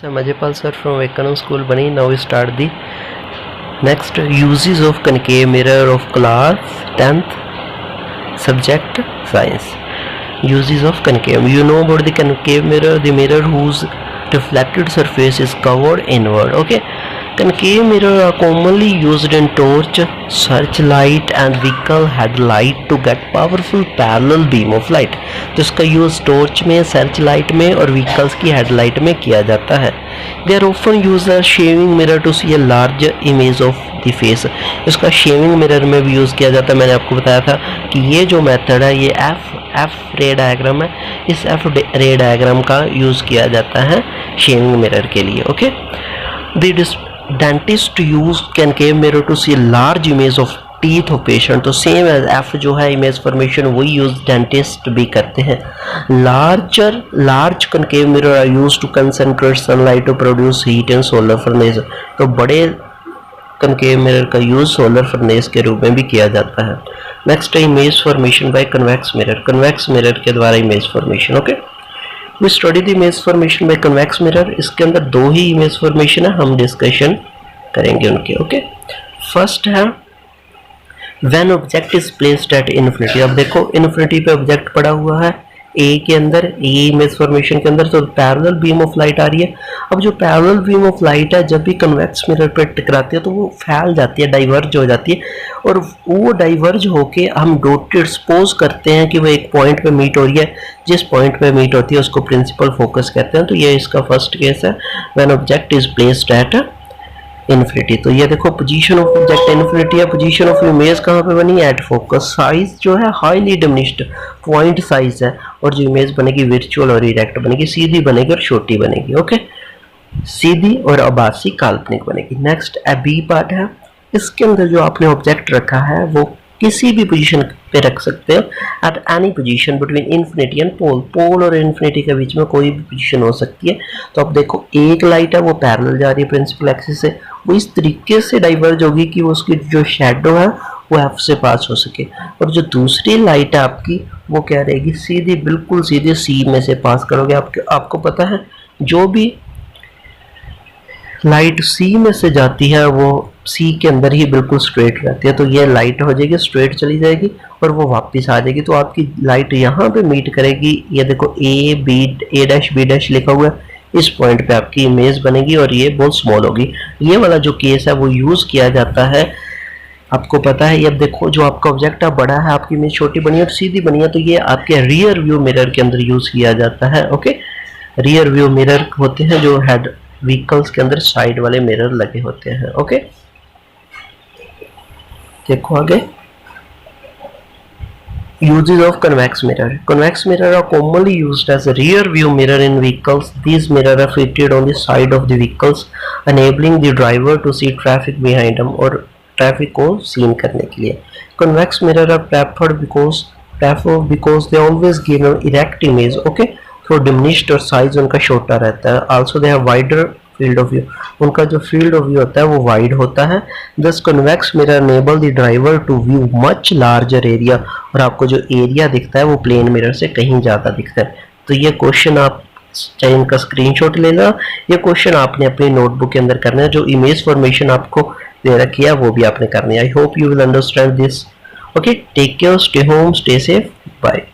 Majapal sir from Vivekanand School Bani. Now we start the next uses of concave mirror of class 10th subject science. Uses of concave. You know about the concave mirror, the mirror whose reflected surface is covered inward. Okay. Concave mirror are commonly used in torch, searchlight and vehicle headlight to get powerful parallel beam of light. तो इसका use torch में, search में और vehicles की headlight में किया जाता है. They are often used as shaving mirror to see a large image of the face. इसका शेविंग मिरर में भी यूज़ किया जाता है. मैंने आपको बताया था कि ये जो मेथड है ये एफ रे डायग्राम है. इस एफ रे डायग्राम का यूज़ किया जाता है शेविंग मिरर के लिए. Okay. The dentist use concave mirror to see a large image of teeth of patient. तो सेम एज एफ जो है इमेज फॉर्मेशन वही यूज डेंटिस्ट भी करते हैं. Large concave mirror are used to concentrate sunlight to produce heat in solar furnace. तो बड़े concave mirror का यूज सोलर फर्नेस के रूप में भी किया जाता है. नेक्स्ट है image formation by convex mirror. Convex mirror के द्वारा image formation. Okay. We study the image formation by convex mirror. इसके अंदर दो ही इमेज फॉर्मेशन है, हम डिस्कशन करेंगे उनके. ओके. फर्स्ट है when object is placed at infinity. अब देखो इन्फिनिटी पे ऑब्जेक्ट पड़ा हुआ है ए के अंदर, ए इमेज फॉर्मेशन के अंदर, तो पैरेलल बीम ऑफ लाइट आ रही है. अब जो पैरेलल बीम ऑफ लाइट है जब भी कन्वेक्स मिरर पे टकराती है तो वो फैल जाती है, डाइवर्ज हो जाती है, और वो डाइवर्ज होके हम डॉटेड सपोज करते हैं कि वो एक पॉइंट पे मीट हो रही है. जिस पॉइंट पे मीट होती है उसको प्रिंसिपल फोकस कहते हैं. तो ये इसका फर्स्ट केस है when object is placed at infinity. तो ये देखो पोजीशन ऑफ ऑब्जेक्ट इन्फिनिटी है. पोजीशन ऑफ इमेज कहाँ पे बनी? At focus. साइज जो है हाईली डिमिनिश्ड पॉइंट साइज है, और जो इमेज बनेगी वर्चुअल और इरेक्ट बनेगी, सीधी बनेगी और छोटी बनेगी. ओके. सीधी और आभासी काल्पनिक बनेगी. नेक्स्ट बी पार्ट है. इसके अंदर जो आपने ऑब्जेक्ट रखा है वो किसी भी पोजीशन पे रख सकते हो. At any position between infinity and pole. Pole और इन्फिनिटी के बीच में कोई भी पोजीशन हो सकती है. तो अब देखो एक लाइट है वो पैरेलल जा रही है प्रिंसिपल एक्सिस से, वो इस तरीके से डाइवर्ज होगी कि वो उसकी जो शेडो है वो एफ से पास हो सके, और जो दूसरी लाइट है आपकी वो क्या रहेगी? सीधी, बिल्कुल सीधे सी में से पास करोगे. आपको पता है जो भी लाइट सी में से जाती है वो सी के अंदर ही बिल्कुल स्ट्रेट रहती है. तो ये लाइट हो जाएगी, स्ट्रेट चली जाएगी और वो वापस आ जाएगी. तो आपकी लाइट यहाँ पे मीट करेगी. ये देखो ए डैश बी डैश लिखा हुआ है. इस पॉइंट पे आपकी इमेज बनेगी और ये बहुत स्मॉल होगी. ये वाला जो केस है वो यूज किया जाता है, आपको पता है. ये देखो जो आपका ऑब्जेक्ट है बड़ा है, आपकी इमेज छोटी बनी है और सीधी बनी है, तो ये आपके रियर व्यू मिरर के अंदर यूज किया जाता है. ओके. रियर व्यू मिरर होते हैं जो हेड व्हीकल्स के अंदर साइड वाले मिरर लगे होते हैं. ओके. देखो आगे. Uses of convex mirror. Convex mirror are commonly used as a rear view mirror in vehicles. These mirrors are fitted on the side of the vehicles, enabling the driver to see traffic behind them, और traffic को scene करने के लिए. Convex mirror are preferred because they always give an erect image. Okay. तो diminished और size उनका छोटा रहता है. Also they have wider field of view. उनका जो field of view होता है वो वाइड होता है. Thus convex mirror enable the driver to view much larger area. और आपको जो एरिया दिखता है वो प्लेन मिरर से कहीं ज़्यादा दिखता है. तो ये क्वेश्चन आप चाहे इनका स्क्रीनशॉट लेना, ये क्वेश्चन आपने अपनी नोटबुक के अंदर करना है. जो इमेज फॉर्मेशन आपको दे रखी है वो भी आपने करनी है. I hope you will understand this. Okay. Take care, stay home, stay safe, bye.